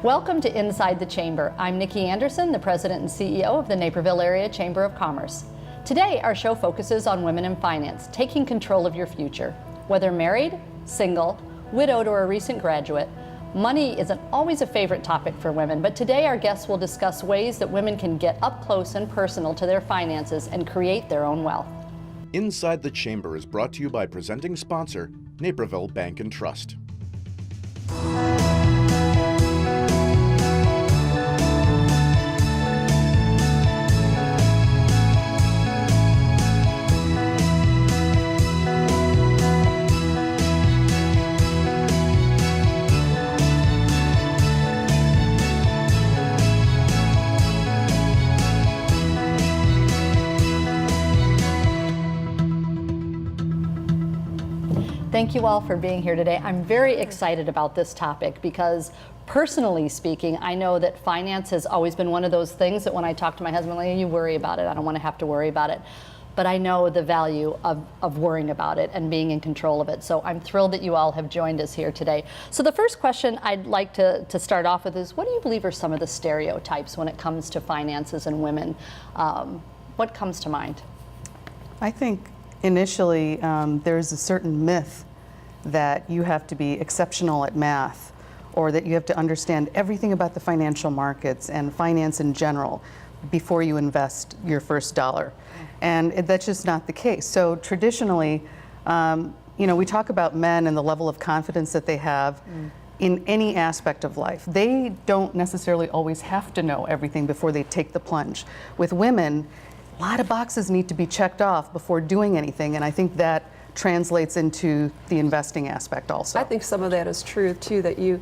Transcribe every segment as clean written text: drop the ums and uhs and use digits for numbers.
Welcome to Inside the Chamber. I'm Nikki Anderson, the President and CEO of the Naperville Area Chamber of Commerce. Today, our show focuses on women in finance, taking control of your future. Whether married, single, widowed, or a recent graduate, money isn't always a favorite topic for women, but today our guests will discuss ways that women can get up close and personal to their finances and create their own wealth. Inside the Chamber is brought to you by presenting sponsor, Naperville Bank and Trust. Thank you all for being here today. I'm very excited about this topic because personally speaking, I know that finance has always been one of those things that when I talk to my husband, like, you worry about it, I don't want to have to worry about it. But I know the value of worrying about it and being in control of it. So I'm thrilled that you all have joined us here today. So the first question I'd like to start off with is, what do you believe are some of the stereotypes when it comes to finances and women? What comes to mind? I think initially there's a certain myth that you have to be exceptional at math or that you have to understand everything about the financial markets and finance in general before you invest your first dollar. And that's just not the case. So traditionally, we talk about men and the level of confidence that they have in any aspect of life. They don't necessarily always have to know everything before they take the plunge. With women, a lot of boxes need to be checked off before doing anything, and I think that translates into the investing aspect also. I think some of that is true too, that you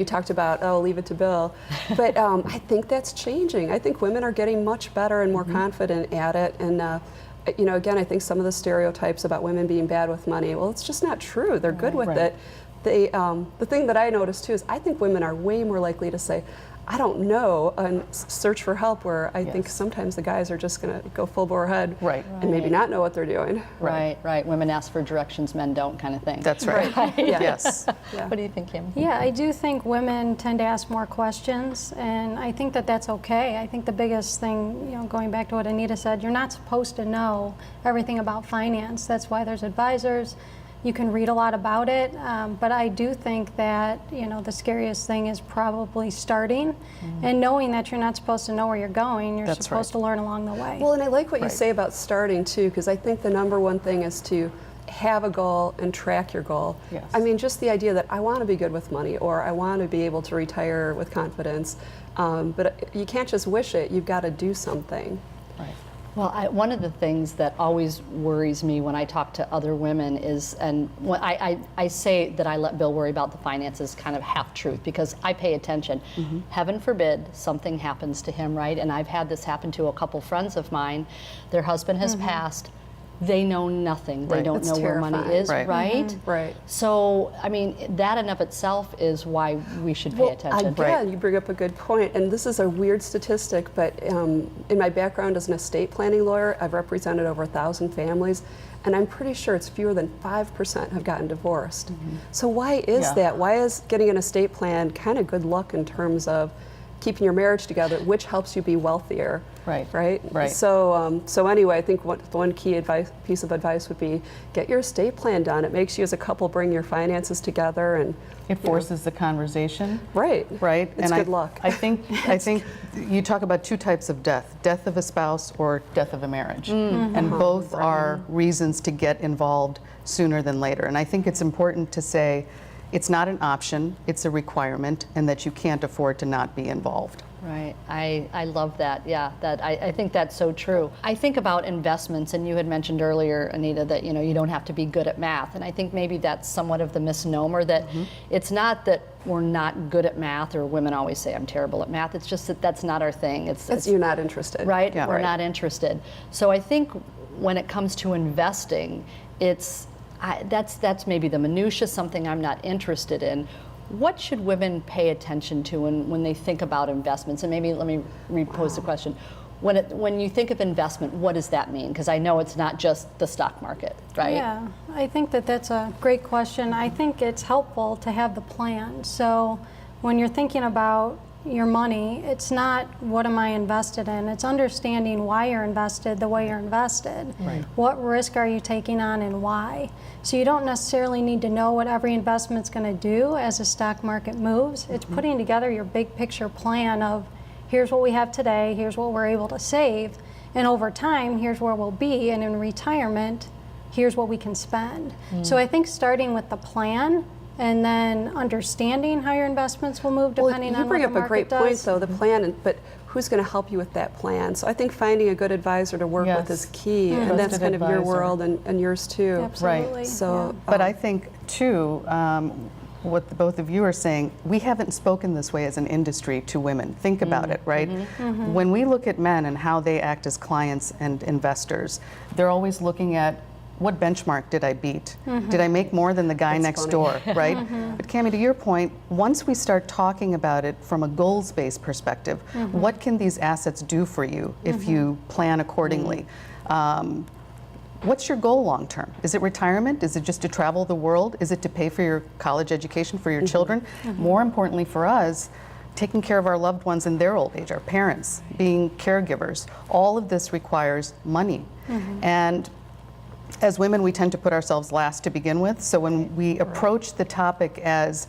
talked about, leave it to Bill, but I think that's changing. I think women are getting much better and more confident at it, and again, I think some of the stereotypes about women being bad with money, well, it's just not true. They're good with it. The thing that I noticed too is I think women are way more likely to say, I don't know, and search for help, where I think sometimes the guys are just going to go full bore ahead and maybe not know what they're doing. Right. Women ask for directions, men don't, kind of thing. That's right. Yes. Yeah. What do you think, Kim? Yeah, I do think women tend to ask more questions, and I think that that's okay. I think the biggest thing, going back to what Anita said, you're not supposed to know everything about finance. That's why there's advisors. You can read a lot about it, but I do think that the scariest thing is probably starting and knowing that you're not supposed to know where you're going. You're supposed to learn along the way. Well, and I like what you say about starting too, because I think the number one thing is to have a goal and track your goal. Yes. I mean, just the idea that I want to be good with money, or I want to be able to retire with confidence, but you can't just wish it. You've got to do something. Right. Well, one of the things that always worries me when I talk to other women is, and when I say that I let Bill worry about the finances, kind of half truth, because I pay attention. Heaven forbid something happens to him, right? And I've had this happen to a couple friends of mine. Their husband has passed. They know nothing. They don't know where money is, right? Right. So, I mean, that in of itself is why we should pay attention. Again, you bring up a good point, and this is a weird statistic, but in my background as an estate planning lawyer, I've represented over 1,000 families, and I'm pretty sure it's fewer than 5% have gotten divorced. So why is that? Why is getting an estate plan kind of good luck in terms of keeping your marriage together, which helps you be wealthier? Right. So anyway, I think one key piece of advice would be get your estate plan done. It makes you as a couple bring your finances together, and it forces the conversation. Right. It's good luck. I think you talk about two types of death of a spouse or death of a marriage, and both are reasons to get involved sooner than later. And I think it's important to say it's not an option, it's a requirement, and that you can't afford to not be involved. Right. I love that. Yeah, I think that's so true. I think about investments, and you had mentioned earlier, Anita, that you don't have to be good at math, and I think maybe that's somewhat of the misnomer, that it's not that we're not good at math, or women always say I'm terrible at math. It's just that that's not our thing. It's you're not interested. Right. Yeah. We're not interested. So I think when it comes to investing, that's maybe the minutia, something I'm not interested in. What should women pay attention to when they think about investments? And maybe let me repose the question. When you think of investment, what does that mean? Because I know it's not just the stock market, right? Yeah, I think that's a great question. I think it's helpful to have the plan. So when you're thinking about your money, it's not what am I invested in, it's understanding why you're invested the way you're invested. Right. What risk are you taking on and why? So you don't necessarily need to know what every investment's going to do as the stock market moves. It's putting together your big picture plan of here's what we have today, here's what we're able to save, and over time, here's where we'll be, and in retirement, here's what we can spend. So I think starting with the plan and then understanding how your investments will move depending on what the market does. You bring up a great point, though, the plan, but who's going to help you with that plan? So I think finding a good advisor to work with is key, and that's Trusted kind of your advisor. world and yours too. Absolutely. Right. So, But I think, too, what the both of you are saying, we haven't spoken this way as an industry to women. Think about it, right? When we look at men and how they act as clients and investors, they're always looking at what benchmark did I beat? Did I make more than the guy That's next funny. door, right? But Cammie, to your point, once we start talking about it from a goals-based perspective, what can these assets do for you if you plan accordingly? What's your goal long term? Is it retirement? Is it just to travel the world? Is it to pay for your college education for your children? More importantly for us, taking care of our loved ones in their old age, our parents, being caregivers. All of this requires money. And as women, we tend to put ourselves last to begin with. So when we approach the topic as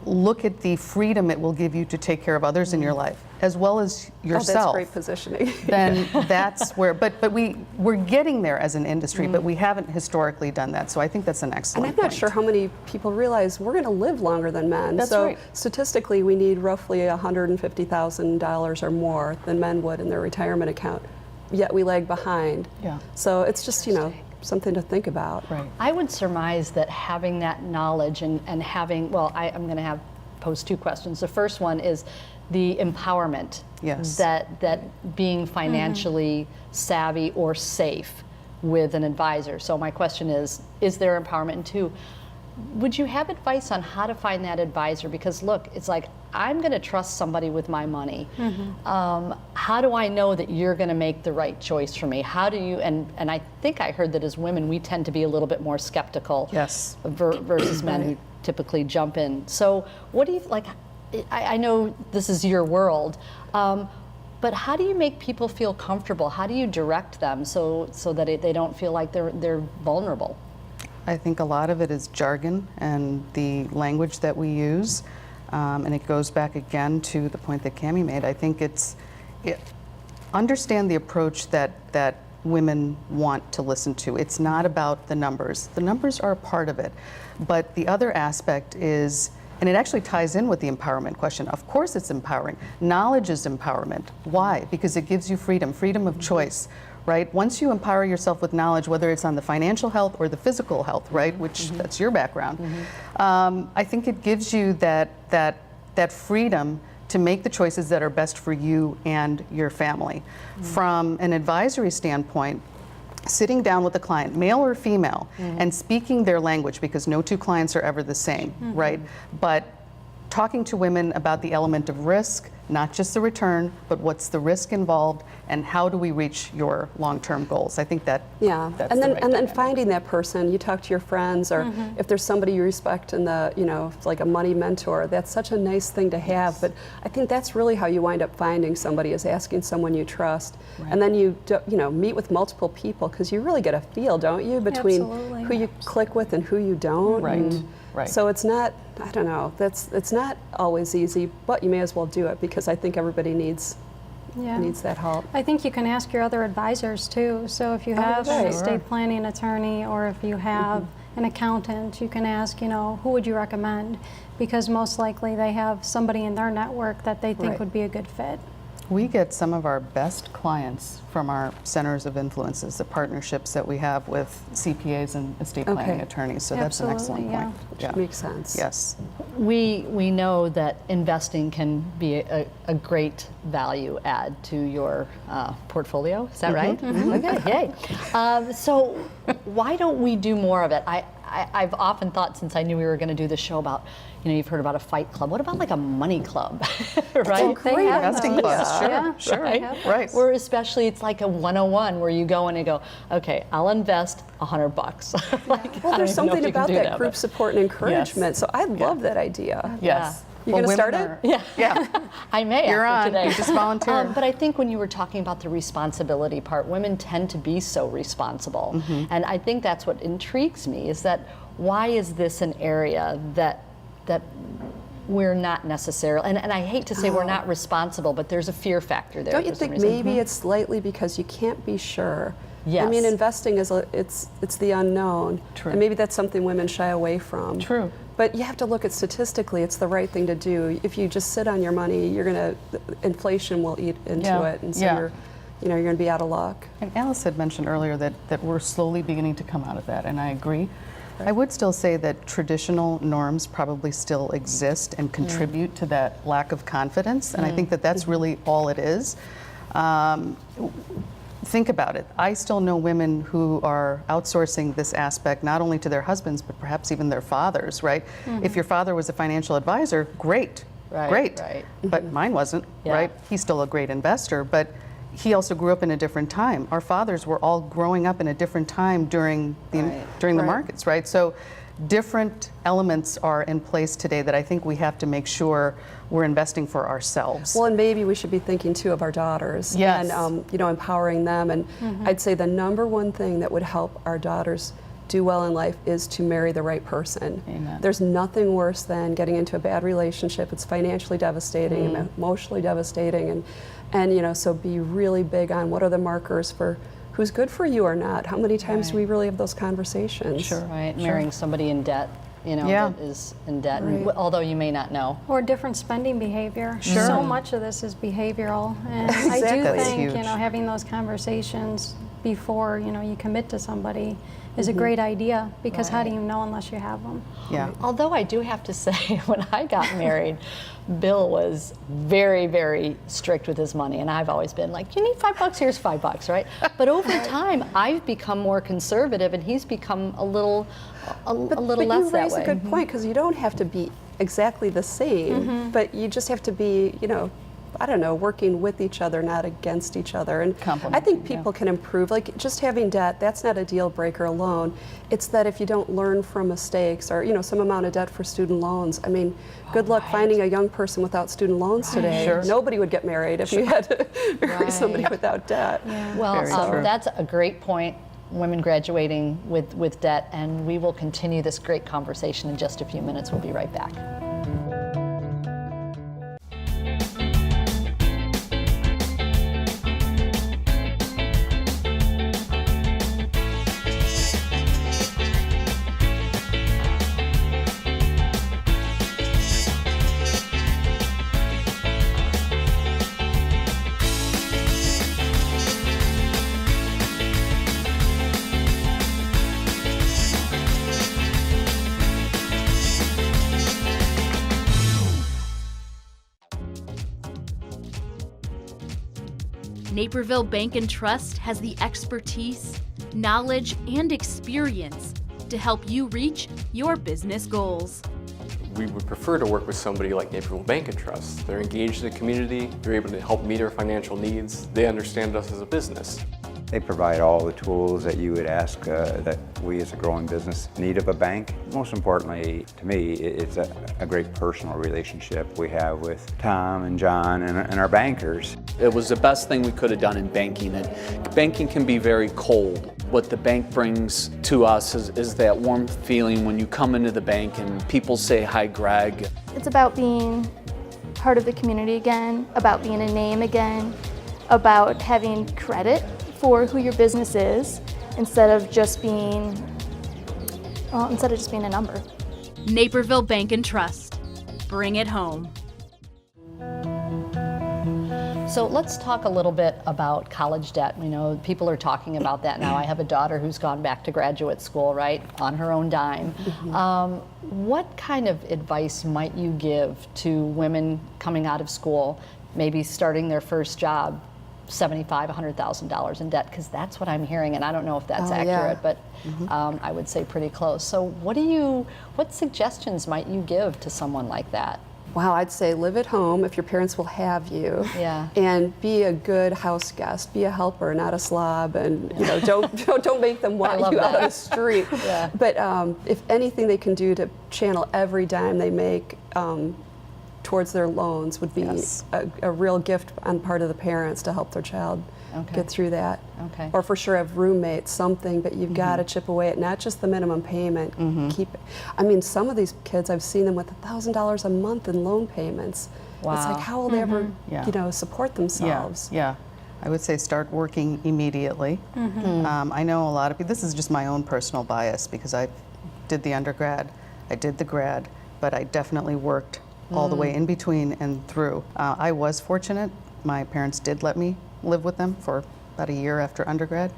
look at the freedom it will give you to take care of others in your life, as well as oh, yourself. that's great positioning. Then that's where, but we're getting there as an industry, but we haven't historically done that. So I think that's an And excellent I'm not point. sure how many people realize we're going to live longer than men. That's so right. statistically, we need roughly $150,000 or more than men would in their retirement account. Yet we lag behind. Yeah. So it's just, something to think about. Right. I would surmise that having that knowledge and having, well, I'm going to pose two questions. The first one is the empowerment. Yes. That being financially savvy or safe with an advisor. So my question is there empowerment? And two, would you have advice on how to find that advisor? Because look, it's like, I'm going to trust somebody with my money. How do I know that you're going to make the right choice for me? How do you, and I think I heard that as women, we tend to be a little bit more skeptical Yes. versus men who typically jump in. So what do you, like, I know this is your world, but how do you make people feel comfortable? How do you direct them so that they don't feel like they're vulnerable? I think a lot of it is jargon and the language that we use. And it goes back again to the point that Cammie made. I think understand the approach that women want to listen to. It's not about the numbers. The numbers are a part of it. But the other aspect is, and it actually ties in with the empowerment question. Of course it's empowering. Knowledge is empowerment. Why? Because it gives you freedom of choice. Right? Once you empower yourself with knowledge, whether it's on the financial health or the physical health, right, which that's your background, I think it gives you that freedom to make the choices that are best for you and your family. From an advisory standpoint, sitting down with a client, male or female, and speaking their language, because no two clients are ever the same, right? But talking to women about the element of risk, not just the return, but what's the risk involved, and how do we reach your long-term goals? I think that's and the then right and then dynamic. finding that person. You talk to your friends, or if there's somebody you respect in the like a money mentor. That's such a nice thing to have. But I think that's really how you wind up finding somebody, is asking someone you trust, and then you meet with multiple people, because you really get a feel, don't you, between Absolutely. who you click with and who you don't. Right. And Right. So it's not. I don't know. It's not always easy, but you may as well do it, because I think everybody needs that help. I think you can ask your other advisors too. So if you have an right. estate planning attorney, or if you have an accountant, you can ask, who would you recommend? Because most likely they have somebody in their network that they think Right. would be a good fit. We get some of our best clients from our centers of influences, the partnerships that we have with CPAs and estate planning Okay. attorneys. So that's an excellent Absolutely, point. yeah. Yeah. Makes sense. Yes. We know that investing can be a great value add to your portfolio. Is that right? Okay, yay. So why don't we do more of it? I've often thought, since I knew we were going to do this show, about, you've heard about a fight club. What about like a money club, right? They have Investing those. clubs, sure, Yeah. sure. Right? Right. Where especially it's like a 101 where you go in and go, okay, I'll invest $100. Like, Well, I there's don't even know if something you can about do that group but- support and encouragement. So I love that idea. Yes. You gonna women start it? are- Yeah. Yeah. I may You're after on. today. You just volunteered. But I think when you were talking about the responsibility part, women tend to be so responsible. And I think that's what intrigues me, is that why is this an area that we're not necessarily, and I hate to say we're not responsible, but there's a fear factor there. Don't you for some think reason. maybe it's slightly because you can't be sure? Yes. I mean, investing is it's the unknown. True. And maybe that's something women shy away from. True. But you have to look at statistically, it's the right thing to do. If you just sit on your money, inflation will eat into Yeah. it, and so Yeah. you're going to be out of luck. And Alice had mentioned earlier that we're slowly beginning to come out of that, and I agree. I would still say that traditional norms probably still exist and contribute to that lack of confidence, and I think that that's really all it is. Think about it. I still know women who are outsourcing this aspect not only to their husbands, but perhaps even their fathers, right? If your father was a financial advisor, great, Right, great. right. But mine wasn't, Yeah. right? He's still a great investor, but he also grew up in a different time. Our fathers were all growing up in a different time during the Right. markets, right? So different elements are in place today that I think we have to make sure we're investing for ourselves. Well, and maybe we should be thinking too of our daughters Yes. and empowering them. And I'd say the number one thing that would help our daughters do well in life is to marry the right person. Amen. There's nothing worse than getting into a bad relationship. It's financially devastating, emotionally devastating, and so be really big on what are the markers for who's good for you or not. How many times do we really have those conversations? Sure. Right, marrying somebody in debt, Yeah. that is in debt, and Right. although you may not know. Or different spending behavior. Sure. So much of this is behavioral, and I Exactly. do That's think huge. having those conversations before you commit to somebody is a great idea, because how do you know unless you have them? Yeah. Although I do have to say, when I got married, Bill was very, very strict with his money, and I've always been like, you need $5, here's $5, right? But over time, I've become more conservative, and he's become a little But less you that raise way. a good point, because you don't have to be exactly the same, but you just have to be, I don't know, working with each other, not against each other. And I Complementing, think people can improve. Like, just having debt, that's not a deal breaker alone. It's that if you don't learn from mistakes, or some amount of debt for student loans. I mean, good luck finding a young person without student loans today. Sure. Nobody would get married if you had to marry somebody without debt. Well, Very true. that's a great point. Women graduating with debt, and we will continue this great conversation in just a few minutes. We'll be right back. Naperville Bank and Trust has the expertise, knowledge, and experience to help you reach your business goals. We would prefer to work with somebody like Naperville Bank and Trust. They're engaged in the community, they're able to help meet our financial needs, they understand us as a business. They provide all the tools that you would ask that we as a growing business need of a bank. Most importantly, to me, it's a great personal relationship we have with Tom and John and our bankers. It was the best thing we could have done in banking. And banking can be very cold. What the bank brings to us is that warm feeling when you come into the bank and people say, "Hi, Greg." It's about being part of the community again, about being a name again, about having credit for who your business is instead of just being a number. Naperville Bank and Trust. Bring it home. So let's talk a little bit about college debt. People are talking about that now. I have a daughter who's gone back to graduate school, right, on her own dime. What kind of advice might you give to women coming out of school, maybe starting their first job, $75,000, $100,000 in debt? Because that's what I'm hearing, and I don't know if that's accurate, but I would say pretty close. So what suggestions might you give to someone like that? Wow, I'd say live at home if your parents will have you. Yeah. And be a good house guest. Be a helper, not a slob, and don't make them want love you out that. on the street. Yeah. But if anything they can do to channel every dime they make towards their loans would be Yes. a real gift on part of the parents to help their child Okay. get through that. Okay. Or for sure have roommates, something, but you've got to chip away at not just the minimum payment. Keep. I mean, some of these kids, I've seen them with $1,000 a month in loan payments. It's Wow. like, how will they ever, Yeah. support themselves? Yeah. I would say start working immediately. I know a lot of people, this is just my own personal bias because I did the undergrad, I did the grad, but I definitely worked all the way in between and through. I was fortunate. My parents did let me live with them for about a year after undergrad.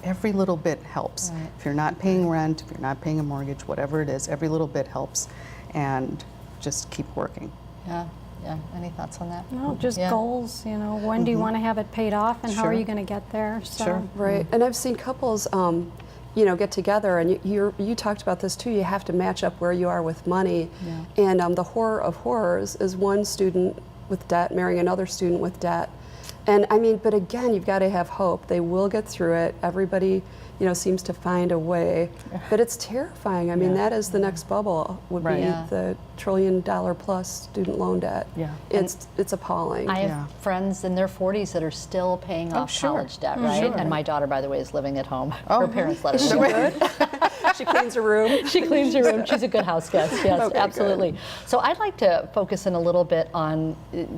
Every little bit helps. Right. If you're not paying rent, if you're not paying a mortgage, whatever it is, every little bit helps. And just keep working. Yeah. Yeah. Any thoughts on that? No, just Yeah. goals, when do you want to have it paid off and how are Sure. you going to get there? So, Sure. Right, and I've seen couples, get together, and you talked about this too. You have to match up where you are with money, and the horror of horrors is one student with debt marrying another student with debt, and I mean, but again, you've got to have hope. They will get through it. Everybody, seems to find a way, but it's terrifying. I mean, that is the next bubble. Would Right. be Yeah. the $1 trillion plus student loan debt. Yeah. It's appalling. I have Yeah. friends in their 40s that are still paying off sure. college debt, right? Sure. And my daughter, by the way, is living at home. Oh, Her parents let her Is she live. She cleans her room. She cleans her room. She's a good house guest. Yes, Okay, absolutely. So I'd like to focus in a little bit on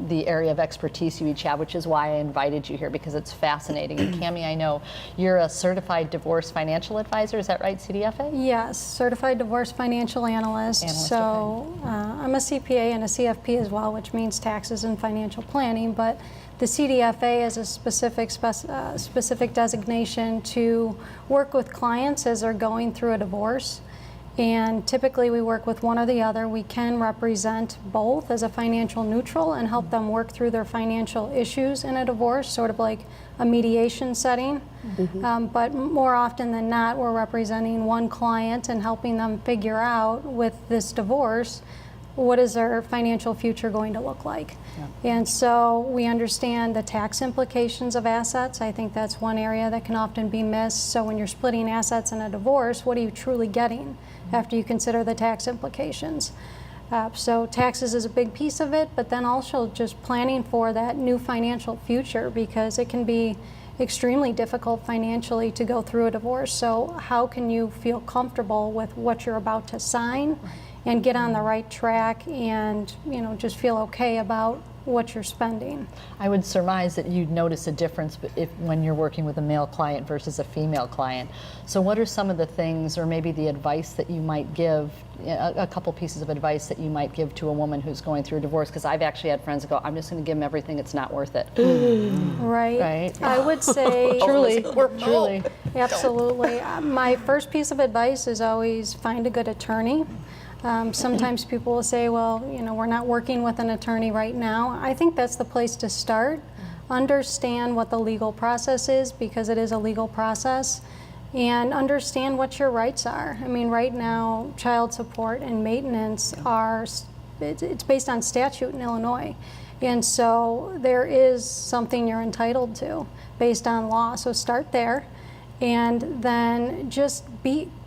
the area of expertise you each have, which is why I invited you here, because it's fascinating. And Cammie, I know you're a certified divorce financial advisor. Is that right, CDFA? Yes, certified divorce financial analyst. So I'm a CPA and a CFP as well, which means taxes and financial planning. But the CDFA is a specific designation to work with clients as they're going through a divorce. And typically we work with one or the other. We can represent both as a financial neutral and help them work through their financial issues in a divorce, sort of like a mediation setting. But more often than not, we're representing one client and helping them figure out with this divorce, what is their financial future going to look like? And so we understand the tax implications of assets. I think that's one area that can often be missed. So when you're splitting assets in a divorce, what are you truly getting after you consider the tax implications? So taxes is a big piece of it, but then also just planning for that new financial future, because it can be extremely difficult financially to go through a divorce. So how can you feel comfortable with what you're about to sign and get on the right track and just feel okay about what you're spending? I would surmise that you'd notice a difference when you're working with a male client versus a female client. So what are some of the things, or maybe the advice that you might give, a couple pieces of advice that you might give to a woman who's going through a divorce? Because I've actually had friends that go, I'm just going to give them everything, it's not worth it. Right. I would say Truly. Absolutely. My first piece of advice is always find a good attorney. Sometimes people will say, well, we're not working with an attorney right now. I think that's the place to start. Understand what the legal process is, because it is a legal process, and understand what your rights are. I mean, right now, child support and maintenance it's based on statute in Illinois. And so there is something you're entitled to based on law. So start there, and then just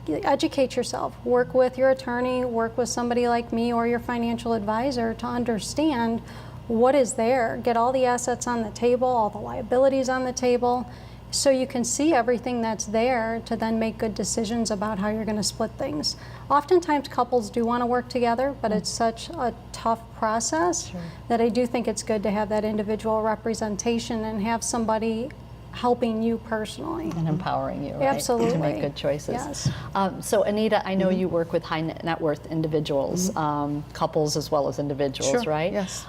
educate yourself. Work with your attorney, work with somebody like me or your financial advisor to understand what is there. Get all the assets on the table, all the liabilities on the table, so you can see everything that's there to then make good decisions about how you're going to split things. Oftentimes couples do want to work together, but it's such a tough process that I do think it's good to have that individual representation and have somebody helping you personally. And empowering you, right? Absolutely. To make good choices. Yes. So Anita, I know you work with high net worth individuals, couples as well as individuals, Sure, right? yes.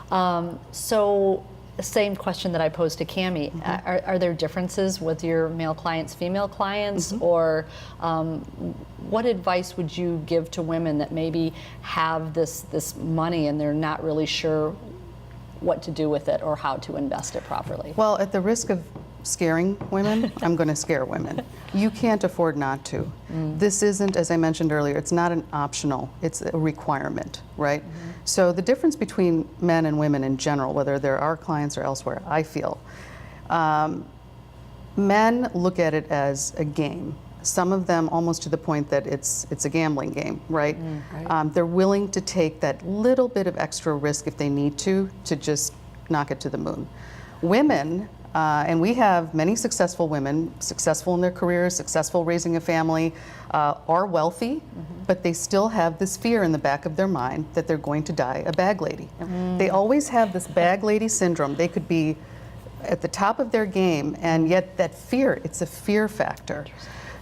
So same question that I posed to Cammie. Are there differences with your male clients, female clients, or what advice would you give to women that maybe have this money and they're not really sure what to do with it or how to invest it properly? Well, at the risk of scaring women, I'm going to scare women. You can't afford not to. This isn't, as I mentioned earlier, it's not an optional, it's a requirement, right? So the difference between men and women in general, whether they're our clients or elsewhere, I feel, men look at it as a game. some of them almost to the point that it's a gambling game, right? They're willing to take that little bit of extra risk if they need to just knock it to the moon. Women, and we have many successful women, successful in their careers, successful raising a family, are wealthy, but they still have this fear in the back of their mind that they're going to die a bag lady. They always have this bag lady syndrome. They could be at the top of their game, and yet that fear, it's a fear factor.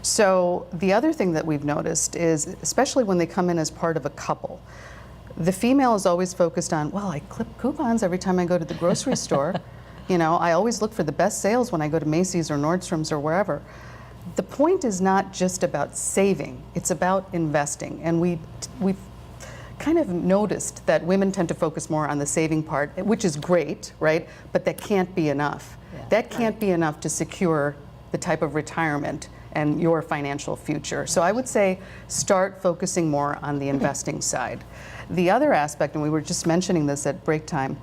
So the other thing that we've noticed is, especially when they come in as part of a couple, the female is always focused on, well, I clip coupons every time I go to the grocery store. You know, I always look for the best sales when I go to Macy's or Nordstrom's or wherever. The point is not just about saving, it's about investing. And we've kind of noticed that women tend to focus more on the saving part, which is great, right? But that can't be enough. That can't be enough to secure the type of retirement and your financial future. So I would say start focusing more on the investing side. The other aspect, and we were just mentioning this at break time,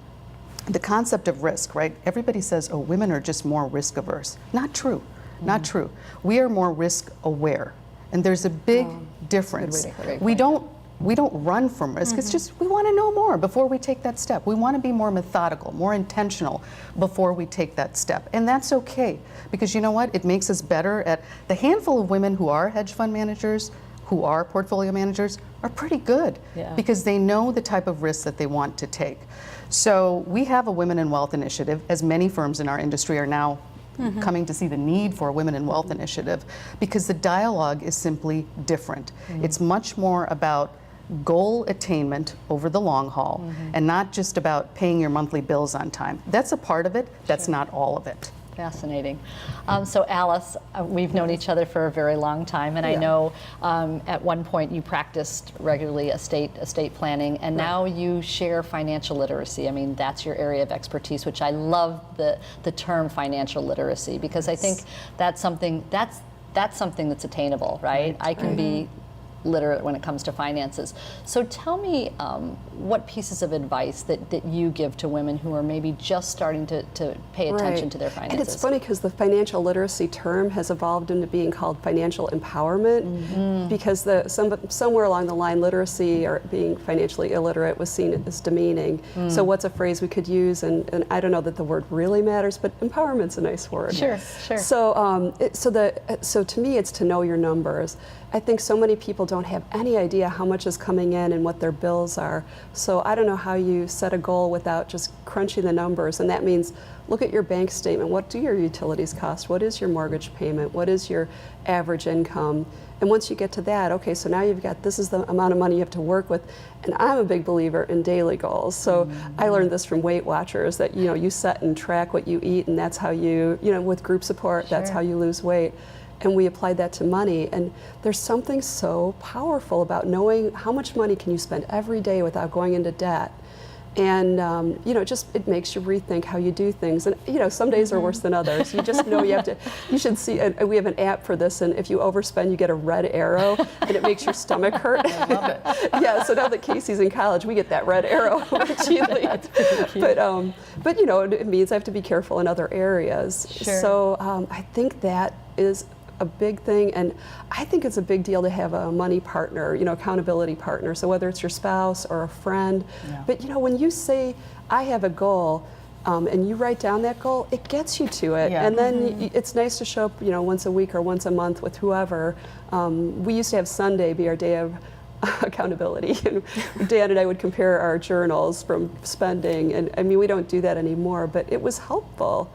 the concept of risk, right? Everybody says, oh, women are just more risk averse. Not true, not true. We are more risk aware. And there's a big difference. We don't run from risk. It's just we want to know more before we take that step. We want to be more methodical, more intentional before we take that step. And that's okay, because you know what? It makes us better at the handful of women who are hedge fund managers, who are portfolio managers, are pretty good because they know the type of risks that they want to take. So we have a Women in Wealth initiative, as many firms in our industry are now coming to see the need for a Women in Wealth initiative, because the dialogue is simply different. It's much more about goal attainment over the long haul and not just about paying your monthly bills on time. That's a part of it, that's not all of it. Fascinating. So Alice, we've known each other for a very long time, and I know at one point you practiced regularly estate planning, and now you share financial literacy. I mean, that's your area of expertise, which I love the term financial literacy, because I think that's something that's something that's attainable, right? I can be literate when it comes to finances. So tell me what pieces of advice that you give to women who are maybe just starting to pay attention to their finances. And it's funny because the financial literacy term has evolved into being called financial empowerment, because somewhere along the line, literacy or being financially illiterate was seen as demeaning. So what's a phrase we could use? And I don't know that the word really matters, but empowerment's a nice word. Sure. So so to me, it's to know your numbers. I think so many people don't have any idea how much is coming in and what their bills are. So I don't know how you set a goal without just crunching the numbers. And that means look at your bank statement. What do your utilities cost? What is your mortgage payment? What is your average income? And once you get to that, okay, so now you've got, this is the amount of money you have to work with. And I'm a big believer in daily goals. So I learned this from Weight Watchers, that you set and track what you eat, and that's how you with group support, that's how you lose weight. And we applied that to money, and there's something so powerful about knowing how much money can you spend every day without going into debt. And it makes you rethink how you do things. And some days are worse than others. You just know you should see. And we have an app for this. And if you overspend, you get a red arrow, and it makes your stomach hurt. I love it. Yeah. So now that Casey's in college, we get that red arrow routinely. That's pretty cute. But it means I have to be careful in other areas. Sure. So I think that is a big thing, and I think it's a big deal to have a money partner, accountability partner. So whether it's your spouse or a friend, but when you say I have a goal, and you write down that goal, it gets you to it, and then it's nice to show up, once a week or once a month with whoever. We used to have Sunday be our day of accountability, and Dan and I would compare our journals from spending, and I mean, we don't do that anymore, but it was helpful.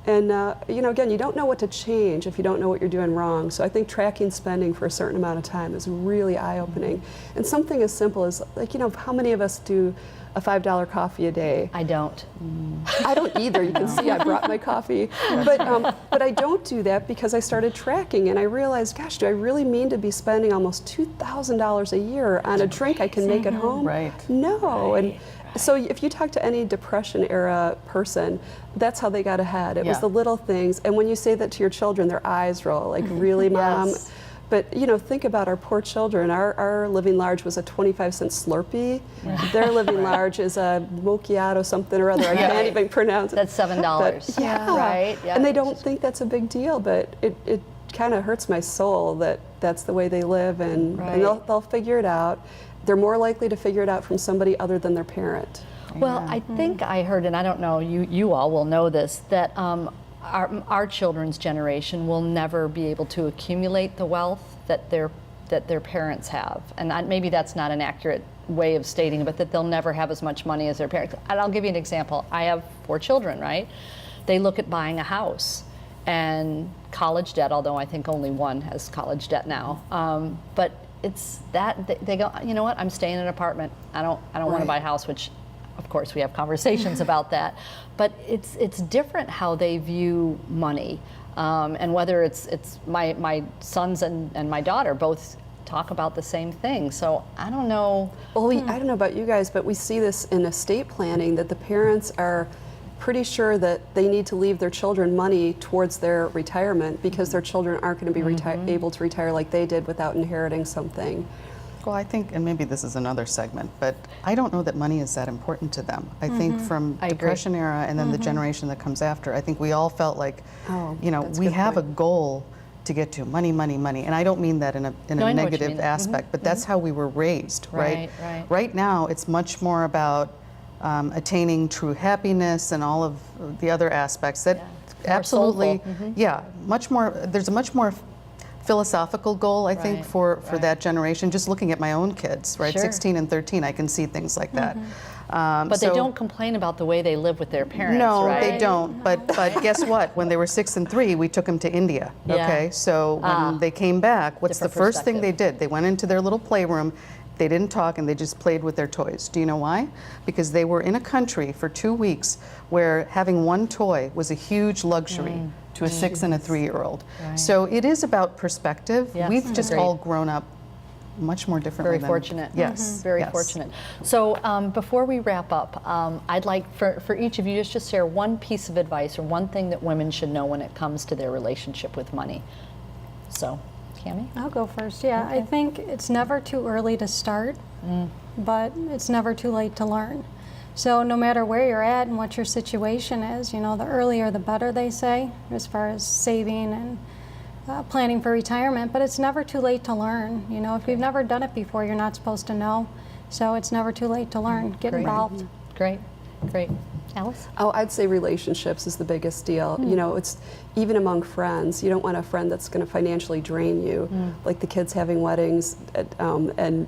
And again, you don't know what to change if you don't know what you're doing wrong. So I think tracking spending for a certain amount of time is really eye-opening. And something as simple as, how many of us do a $5 coffee a day? I don't. I don't either. You can see I brought my coffee. But I don't do that because I started tracking, and I realized, gosh, do I really mean to be spending almost $2,000 a year on a drink I can make at home? Right. No. And so if you talk to any Depression era person, that's how they got ahead. It was the little things. And when you say that to your children, their eyes roll, like, really, Mom? Yes. But think about our poor children. Our living large was a 25-cent Slurpee. Their living large is a Mochiato something or other. I can't even pronounce it. That's $7. But, Right. Yeah. And they don't think that's a big deal, but kind of hurts my soul that that's the way they live, and Right. they'll figure it out. They're more likely to figure it out from somebody other than their parent. Well, I think I heard, and I don't know, you all will know this, that our children's generation will never be able to accumulate the wealth that their parents have. And maybe that's not an accurate way of stating it, but that they'll never have as much money as their parents. And I'll give you an example. I have 4 children, right? They look at buying a house and college debt, although I think only one has college debt now. But it's that they go, you know what? I'm staying in an apartment. I don't want to buy a house, which of course we have conversations about that. But it's different how they view money. And whether it's my sons and my daughter both talk about the same thing. So I don't know. Well, I don't know about you guys, but we see this in estate planning, that the parents are pretty sure that they need to leave their children money towards their retirement because their children aren't going to be able to retire like they did without inheriting something. Well, I think, and maybe this is another segment, but I don't know that money is that important to them. I think from Depression era and then the generation that comes after, I think we all felt like, we have a goal to get to, money, money, money. And I don't mean that in a negative aspect, but that's how we were raised, right? Right now, it's much more about attaining true happiness and all of the other aspects that absolutely, much more, there's a much more philosophical goal, I think, for that generation. Just looking at my own kids, right? 16 and 13, I can see things like that. But they don't complain about the way they live with their parents, no, right? they don't. But guess what? When they were 6 and 3, we took them to India. Okay, so when they came back, what's the first thing they did? They went into their little playroom. They didn't talk and they just played with their toys. Do you know why? Because they were in a country for 2 weeks where having one toy was a huge luxury to a 6 and a 3-year-old. So it is about perspective. Yes. We've just all grown up much more differently. Very fortunate. Yes. Very fortunate. So before we wrap up, I'd like for each of you just to share one piece of advice or one thing that women should know when it comes to their relationship with money. So, Cammie? I'll go first. Yeah, I think it's never too early to start, but it's never too late to learn. So no matter where you're at and what your situation is, the earlier the better, they say, as far as saving and planning for retirement, but it's never too late to learn. If you've never done it before, you're not supposed to know. So it's never too late to learn. Get involved. Great. Alice? Oh, I'd say relationships is the biggest deal. It's even among friends. You don't want a friend that's going to financially drain you, like the kids having weddings, and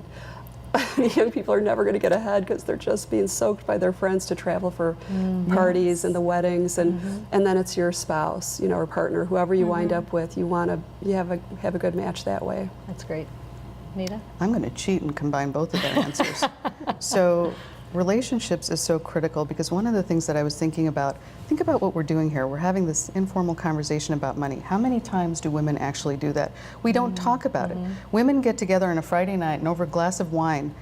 young people are never going to get ahead because they're just being soaked by their friends to travel for parties and the weddings, and then it's your spouse, or partner, whoever you wind up with. You have a good match that way. That's great. Nita? I'm going to cheat and combine both of their answers. So relationships is so critical because one of the things that I was thinking about, think about what we're doing here. We're having this informal conversation about money. How many times do women actually do that? We don't talk about it. Women get together on a Friday night and over a glass of wine,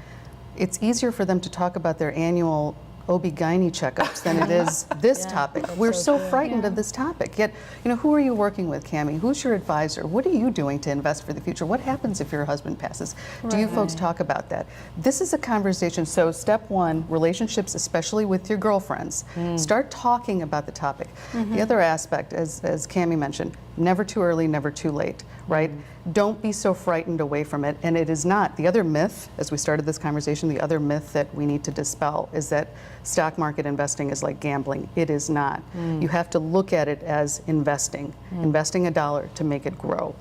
it's easier for them to talk about their annual OB-GYN checkups than it is this topic. We're so frightened of this topic. Yet, who are you working with, Cammie? Who's your advisor? What are you doing to invest for the future? What happens if your husband passes? Do you folks talk about that? This is a conversation. So step one, relationships, especially with your girlfriends. Start talking about the topic. The other aspect, as Cammie mentioned, never too early, never too late, right? Don't be so frightened away from it. And it is not. The other myth, as we started this conversation, the other myth that we need to dispel is that stock market investing is like gambling. It is not. You have to look at it as investing $1 to make it grow.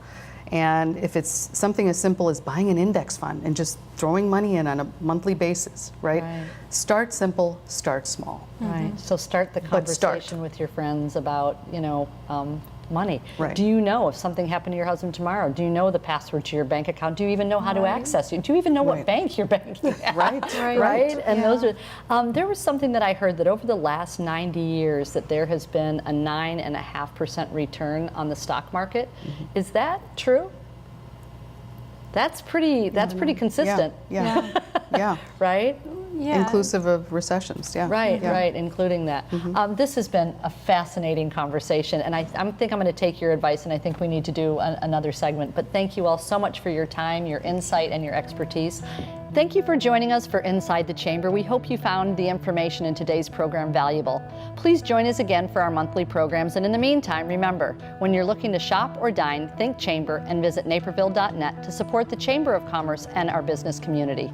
And if it's something as simple as buying an index fund and just throwing money in on a monthly basis, right? Start simple, start small. Right. So start the conversation with your friends about, money. Right. Do you know if something happened to your husband tomorrow? Do you know the password to your bank account? Do you even know how to access it? Do you even know what bank you're banking at? Right. And those are. There was something that I heard that over the last 90 years that there has been a 9.5% return on the stock market. Is that true? That's pretty consistent. Yeah. Right? Yeah. inclusive of recessions. Yeah. Right, Yeah. right, including that. This has been a fascinating conversation, and I think I'm going to take your advice, and I think we need to do another segment. But thank you all so much for your time, your insight, and your expertise. Thank you for joining us for Inside the Chamber. We hope you found the information in today's program valuable. Please join us again for our monthly programs, and in the meantime, remember, when you're looking to shop or dine, think Chamber and visit naperville.net to support the Chamber of Commerce and our business community.